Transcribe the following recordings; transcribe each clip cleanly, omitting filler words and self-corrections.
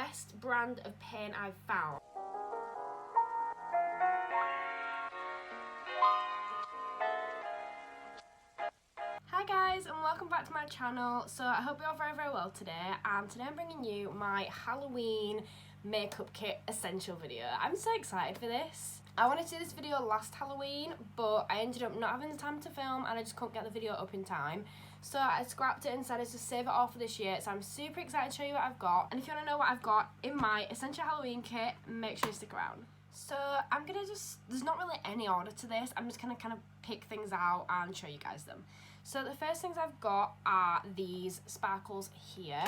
best brand of pen I've found. Hi guys, and welcome back to my channel. So I hope you're all very well today, and today I'm bringing you my Halloween makeup kit essential video. I'm so excited for this. I wanted to do this video last Halloween, but I ended up not having the time to film and I just couldn't get the video up in time. So I scrapped it and decided to save it all for this year. So I'm super excited to show you what I've got. And if you want to know what I've got in my essential Halloween kit, make sure you stick around. So I'm gonna there's not really any order to this. I'm just gonna kind of pick things out and show you guys them. So the first things I've got are these sparkles here.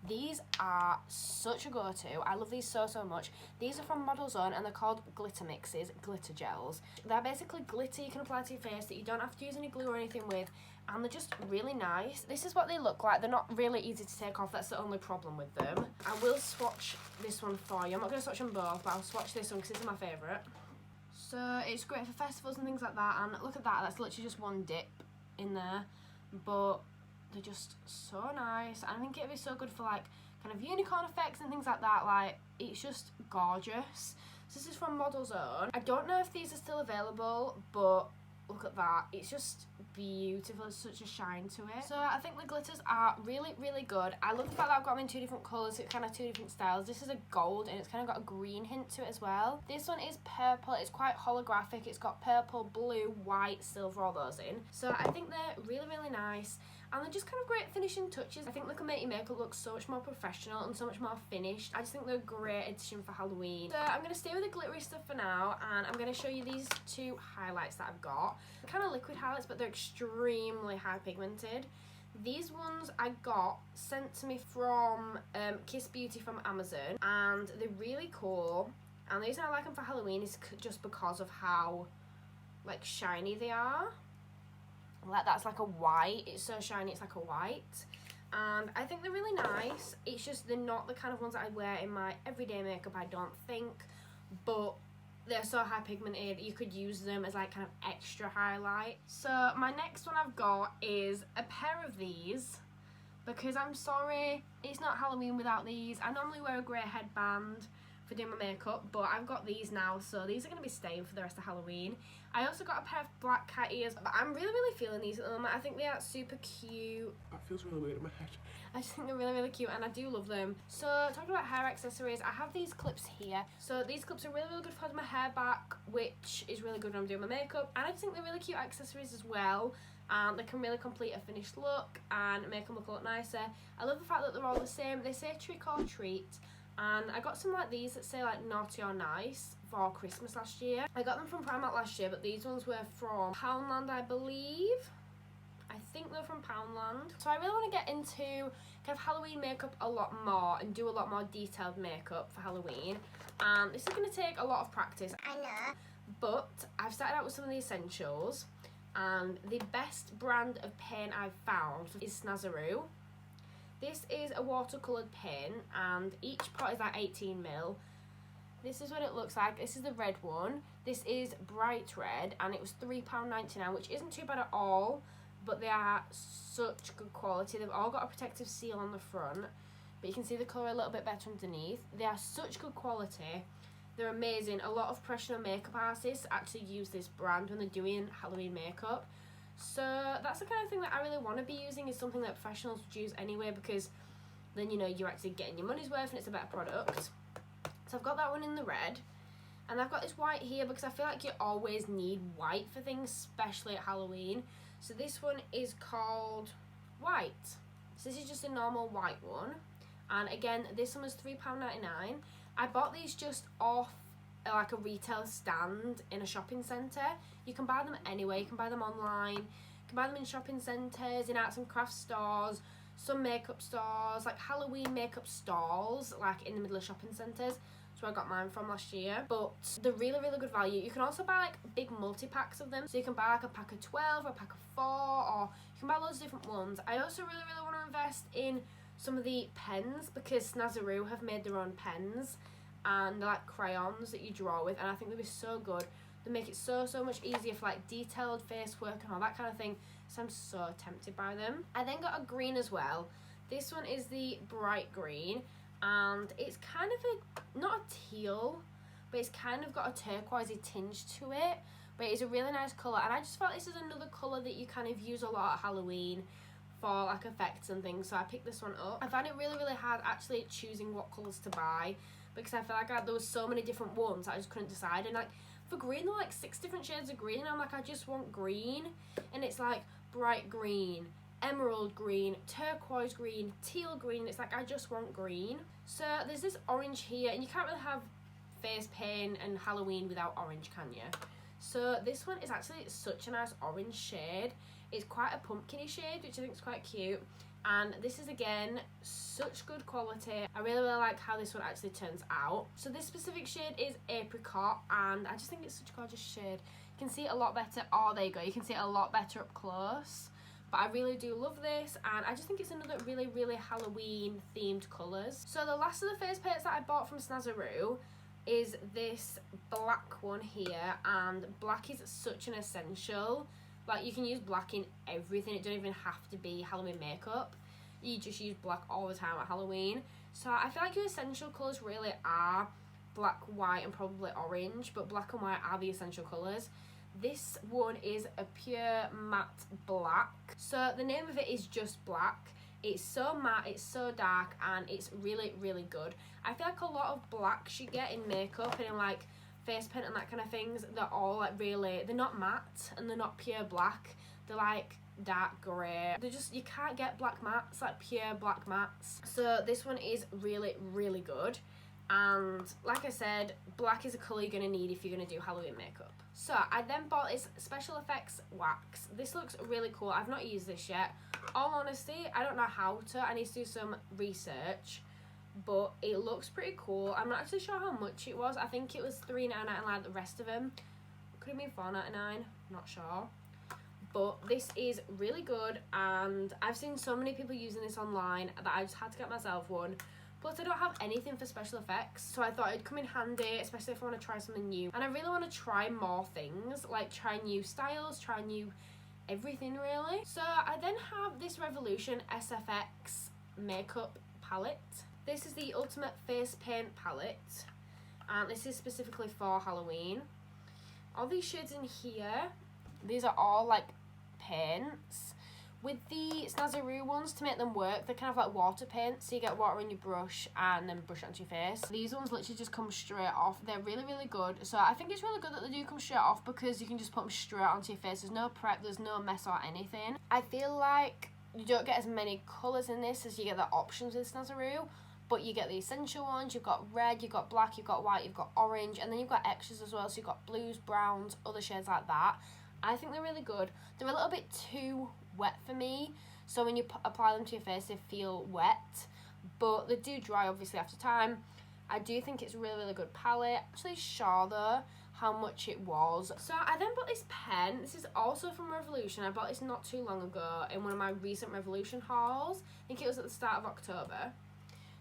These are such a go-to. I love these so much. These are from Model Zone and they're called glitter mixes, glitter gels. They're basically glitter you can apply to your face that you don't have to use any glue or anything with, and they're just really nice. This is what they look like. They're not really easy to take off. That's the only problem with them. I will swatch this one for you. I'm not going to swatch them both, but I'll swatch this one because it's my favourite. So it's great for festivals and things like that, and look at that, that's literally just one dip in there, but they're just so nice. I think it'd be so good for like kind of unicorn effects and things like that. Like, it's just gorgeous. So this is from Model Zone. I don't know if these are still available, but look at that, it's just beautiful. It's such a shine to it. So I think the glitters are really good. I love the fact that I've got them in two different colours. It's kind of two different styles. This is a gold and it's kind of got a green hint to it as well. This one is purple. It's quite holographic. It's got purple, blue, white, silver, all those in. So I think they're really nice, and they're just kind of great finishing touches. I think they can make your makeup look so much more professional and so much more finished. I just think they're a great addition for Halloween. So I'm going to stay with the glittery stuff for now, and I'm going to show you these two highlights that I've got. They're kind of liquid highlights, but they're extremely high pigmented. These ones I got sent to me from Kiss Beauty from Amazon, and they're really cool. And the reason I like them for Halloween is just because of how like shiny they are. Like, that's like a white. It's so shiny, it's like a white. And I think they're really nice. It's just they're not the kind of ones that I wear in my everyday makeup, I don't think. But they're so high pigmented, you could use them as like kind of extra highlight. So my next one I've got is a pair of these, because I'm sorry, it's not Halloween without these. I normally wear a grey headband for doing my makeup, but I've got these now, so these are going to be staying for the rest of Halloween. I also got a pair of black cat ears, but I'm really feeling these at the moment. I think they are super cute. That feels really weird in my head. I just think they're really cute, and I do love them. So talking about hair accessories, I have these clips here. So these clips are really good for holding my hair back, which is really good when I'm doing my makeup, and I just think they're really cute accessories as well. They can really complete a finished look and make them look a lot nicer. I love the fact that they're all the same. They say trick or treat. And I got some like these that say like naughty or nice for Christmas last year. I got them from Primark last year, but these ones were from Poundland, I believe. I think they're from Poundland. So I really want to get into kind of Halloween makeup a lot more and do a lot more detailed makeup for Halloween. This is going to take a lot of practice, I know. But I've started out with some of the essentials, and the best brand of pen I've found is Snazaroo. This is a watercoloured pen, and each pot is like 18ml. This is what it looks like. This is the red one. This is bright red, and it was £3.99, which isn't too bad at all, but they are such good quality. They've all got a protective seal on the front, but you can see the colour a little bit better underneath. They are such good quality. They're amazing. A lot of professional makeup artists actually use this brand when they're doing Halloween makeup. So that's the kind of thing that I really want to be using, is something that professionals would use anyway, because then, you know, you're actually getting your money's worth and it's a better product. So I've got that one in the red, and I've got this white here because I feel like you always need white for things, especially at Halloween. So this one is called White. So this is just a normal white one, and again, this one was £3.99. I bought these just off like a retail stand in a shopping centre. You can buy them anywhere. You can buy them online, you can buy them in shopping centres, in arts and crafts stores, some makeup stores, like Halloween makeup stalls, like in the middle of shopping centres. That's where I got mine from last year. But they're really good value. You can also buy like big multi-packs of them, so you can buy like a pack of 12 or a pack of 4, or you can buy loads of different ones. I also really want to invest in some of the pens, because Snazaroo have made their own pens, and they're like crayons that you draw with, and I think they'd be so good. They make it so much easier for like detailed face work and all that kind of thing, so I'm so tempted by them. I then got a green as well. This one is the bright green, and it's kind of not a teal, but it's kind of got a turquoisey tinge to it, but it's a really nice colour, and I just felt this is another colour that you kind of use a lot at Halloween for like effects and things, so I picked this one up. I found it really hard actually choosing what colours to buy, because I feel like there was so many different ones that I just couldn't decide. And like for green, there were like 6 different shades of green, and I'm like, I just want green, and it's like bright green, emerald green, turquoise green, teal green. It's like I just want green. So there's this orange here, and you can't really have face paint and Halloween without orange, can you? So this one is actually such a nice orange shade. It's quite a pumpkin-y shade, which I think is quite cute. And this is, again, such good quality. I really like how this one actually turns out. So this specific shade is Apricot, and I just think it's such a gorgeous shade. You can see it a lot better. Oh, there you go. You can see it a lot better up close. But I really do love this, and I just think it's another really Halloween-themed colours. So the last of the face paints that I bought from Snazaroo is this black one here, and black is such an essential. Like, you can use black in everything. It don't even have to be Halloween makeup. You just use black all the time at Halloween. So I feel like your essential colours really are black, white, and probably orange, but black and white are the essential colours. This one is a pure matte black. So the name of it is just black. It's so matte, it's so dark, and it's really good. I feel like a lot of blacks you get in makeup and in like face paint and that kind of things, they're all like really, they're not matte and they're not pure black. They're like dark grey. They're just, you can't get black mattes, like pure black mattes. So this one is really good. And like I said, black is a colour you're going to need if you're going to do Halloween makeup. So I then bought this Special Effects wax. This looks really cool. I've not used this yet. All honesty, I don't know how to. I need to do some research. But it looks pretty cool. I'm not actually sure how much it was. I think it was $3.99 like the rest of them. Could have been $4.99. Not sure. But this is really good, and I've seen so many people using this online that I just had to get myself one. Plus, I don't have anything for special effects, so I thought it'd come in handy, especially if I want to try something new. And I really want to try more things, like try new styles, try new everything really. So I then have this Revolution SFX makeup palette. This is the Ultimate Face Paint palette, and this is specifically for Halloween. All these shades in here, these are all like paints. With the Snazaroo ones, to make them work, they're kind of like water paints, so you get water in your brush and then brush it onto your face. These ones literally just come straight off. They're really good. So I think it's really good that they do come straight off, because you can just put them straight onto your face. There's no prep, there's no mess or anything. I feel like you don't get as many colours in this as you get the options with Snazaroo, but you get the essential ones. You've got red, you've got black, you've got white, you've got orange, and then you've got extras as well, so you've got blues, browns, other shades like that. I think they're really good. They're a little bit too wet for me, so when you apply them to your face they feel wet, but they do dry obviously after time. I do think it's a really good palette. I'm actually sure though how much it was. So I then bought this pen. This is also from Revolution. I bought this not too long ago in one of my recent Revolution hauls. I think it was at the start of October.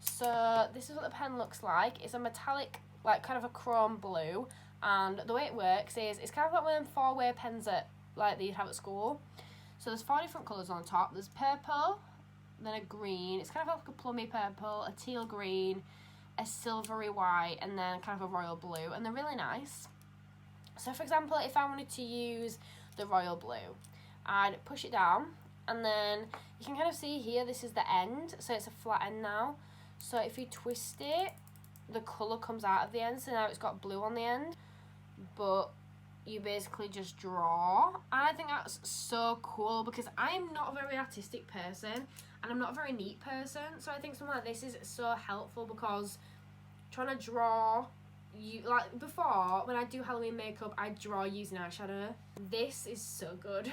So this is what the pen looks like. It's a metallic, like kind of a chrome blue, and the way it works is it's kind of like one of them 4-way pens that like that you'd have at school. So there's 4 different colours on top. There's purple, then a green. It's kind of like a plummy purple, a teal green, a silvery white, and then kind of a royal blue. And they're really nice. So for example, if I wanted to use the royal blue, I'd push it down, and then you can kind of see here, this is the end. So it's a flat end now. So if you twist it, the colour comes out of the end. So now it's got blue on the end. But you basically just draw, and I think that's so cool, because I'm not a very artistic person and I'm not a very neat person, so I think something like this is so helpful, because trying to draw, you like before when I do Halloween makeup I draw using eyeshadow. This is so good.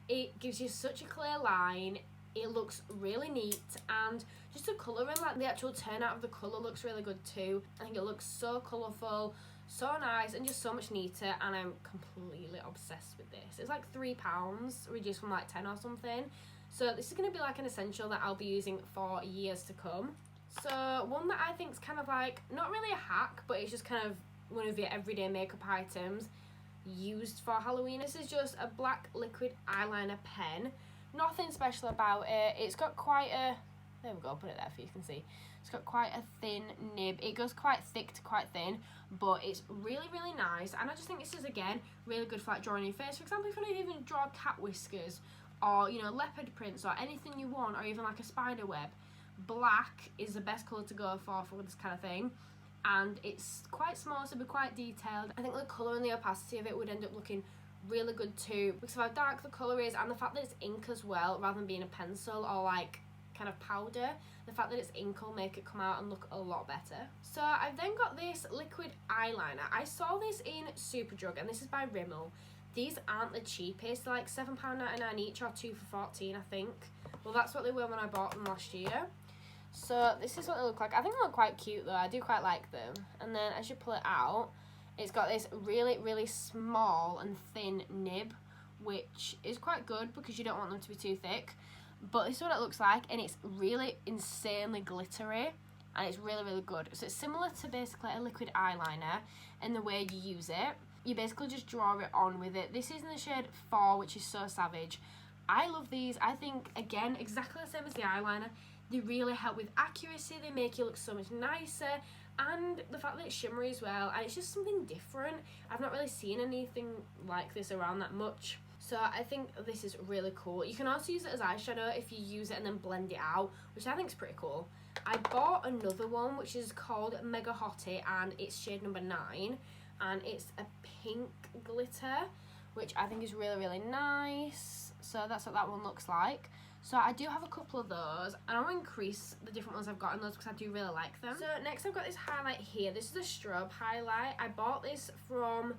It gives you such a clear line, it looks really neat, and just the colouring, like the actual turnout of the colour looks really good too. I think it looks so colourful, so nice, and just so much neater, and I'm completely obsessed with this. It's like £3 reduced from like 10 or something, so this is going to be like an essential that I'll be using for years to come. So one that I think is kind of like not really a hack, but it's just kind of one of your everyday makeup items used for Halloween. This is just a black liquid eyeliner pen. Nothing special about it. It's got quite a, there we go, put it there for you can see. It's got quite a thin nib. It goes quite thick to quite thin, but it's really, really nice. And I just think this is, again, really good for like drawing your face. For example, if you want to even draw cat whiskers, or, you know, leopard prints, or anything you want, or even like a spider web, black is the best colour to go for this kind of thing. And it's quite small, so it'll be quite detailed. I think the colour and the opacity of it would end up looking really good too, because of how dark the colour is, and the fact that it's ink as well, rather than being a pencil or like kind of powder. The fact that it's ink will make it come out and look a lot better. So I've then got this liquid eyeliner. I saw this in Superdrug, and this is by Rimmel. These aren't the cheapest, they're like £7.99 each, or 2 for £14, I think. Well, that's what they were when I bought them last year. So this is what they look like. I think they look quite cute though. I do quite like them. And then as you pull it out, it's got this really, really small and thin nib, which is quite good because you don't want them to be too thick. But this is what it looks like, and it's really insanely glittery, and it's really, really good. So it's similar to basically a liquid eyeliner in the way you use it. You basically just draw it on with it. This is in the shade 4, which is so savage. I love these. I think, again, exactly the same as the eyeliner. They really help with accuracy. They make you look so much nicer. And the fact that it's shimmery as well, and it's just something different. I've not really seen anything like this around that much. So I think this is really cool. You can also use it as eyeshadow if you use it and then blend it out, which I think is pretty cool. I bought another one which is called Mega Hottie, and it's shade number 9, and it's a pink glitter, which I think is really, really nice. So that's what that one looks like. So I do have a couple of those, and I want to increase the different ones I've got in those because I do really like them. So next I've got this highlight here. This is a strobe highlight. I bought this from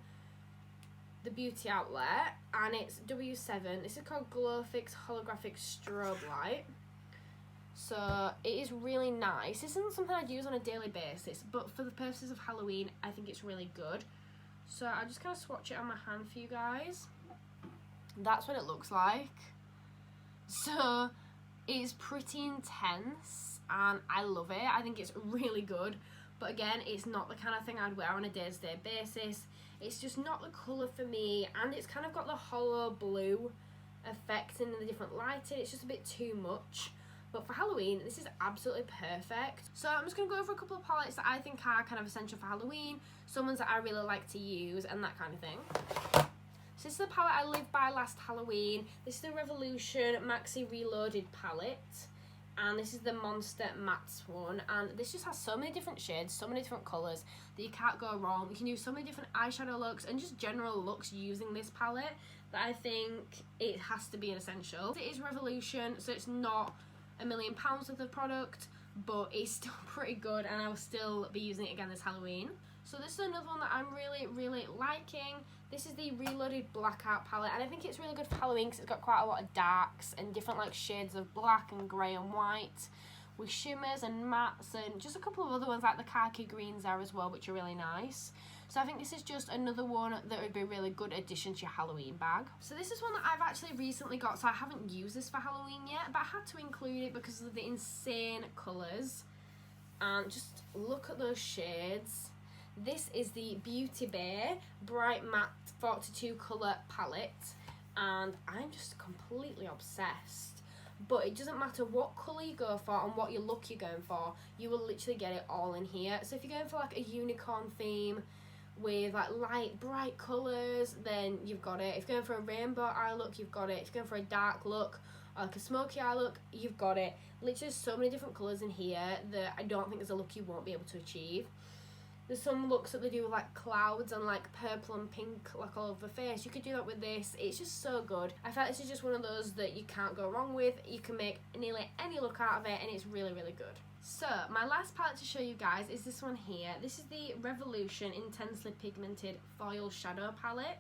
the beauty outlet, and it's W7. This is called Glow Fix Holographic Strobe Light. So it is really nice. This isn't something I'd use on a daily basis, but for the purposes of Halloween, I think it's really good. So I just kind of swatch it on my hand for you guys. That's what it looks like. So it's pretty intense, and I love it. I think it's really good, but again, it's not the kind of thing I'd wear on a day-to-day basis. It's just not the colour for me, and it's kind of got the hollow blue effect in the different lighting. It's just a bit too much. But for Halloween, this is absolutely perfect. So I'm just going to go over a couple of palettes that I think are kind of essential for Halloween, some ones that I really like to use, and that kind of thing. So this is the palette I lived by last Halloween. This is the Revolution Maxi Reloaded palette. And this is the Monster Mattes one. And this just has so many different shades, so many different colours that you can't go wrong. You can use so many different eyeshadow looks and just general looks using this palette that I think it has to be an essential. It is Revolution, so it's not £1 million worth of product, but it's still pretty good, and I will still be using it again this Halloween. So this is another one that I'm really, really liking. This is the Reloaded Blackout palette, and I think it's really good for Halloween because it's got quite a lot of darks and different like shades of black and grey and white with shimmers and mattes and just a couple of other ones like the khaki greens there as well, which are really nice. So I think this is just another one that would be a really good addition to your Halloween bag. So this is one that I've actually recently got, so I haven't used this for Halloween yet, but I had to include it because of the insane colours. And just look at those shades. This is the Beauty Bay Bright Matte 42 colour palette, and I'm just completely obsessed. But it doesn't matter what colour you go for and what your look you're going for, you will literally get it all in here. So if you're going for like a unicorn theme with like light bright colours, then you've got it. If you're going for a rainbow eye look, you've got it. If you're going for a dark look or like a smoky eye look, you've got it. Literally so many different colours in here that I don't think there's a look you won't be able to achieve. There's some looks that they do with like clouds and like purple and pink like all over the face. You could do that with this. It's just so good. I feel like this is just one of those that you can't go wrong with. You can make nearly any look out of it, and it's really, really good. So my last palette to show you guys is this one here. This is the Revolution Intensely Pigmented Foil Shadow Palette.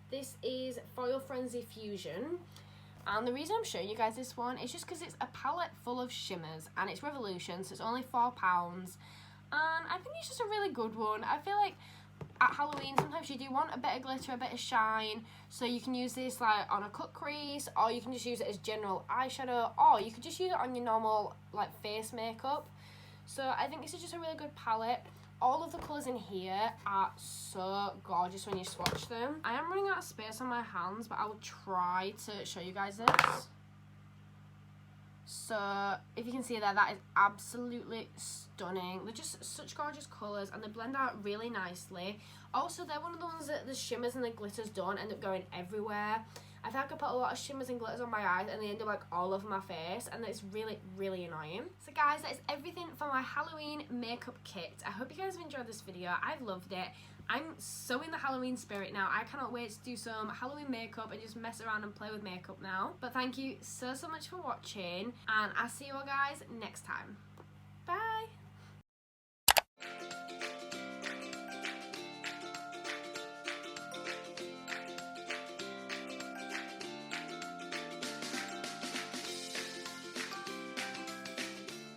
This is Foil Frenzy Fusion. And the reason I'm showing you guys this one is just because it's a palette full of shimmers, and it's Revolution, so it's only £4. And I think it's just a really good one. I feel like at Halloween sometimes you do want a bit of glitter, a bit of shine, so you can use this like on a cut crease, or you can just use it as general eyeshadow, or you could just use it on your normal like face makeup. So I think this is just a really good palette. All of the colours in here are so gorgeous when you swatch them. I am running out of space on my hands, but I will try to show you guys this. So if you can see there, that is absolutely stunning. They're just such gorgeous colours and they blend out really nicely. Also, they're one of the ones that the shimmers and the glitters don't end up going everywhere. I think I could put a lot of shimmers and glitters on my eyes and they end up like all over my face, and it's really, really annoying. So guys, that is everything for my Halloween makeup kit. I hope you guys have enjoyed this video. I've loved it. I'm so in the Halloween spirit now. I cannot wait to do some Halloween makeup and just mess around and play with makeup now. But thank you so much for watching, and I'll see you all guys next time. Bye!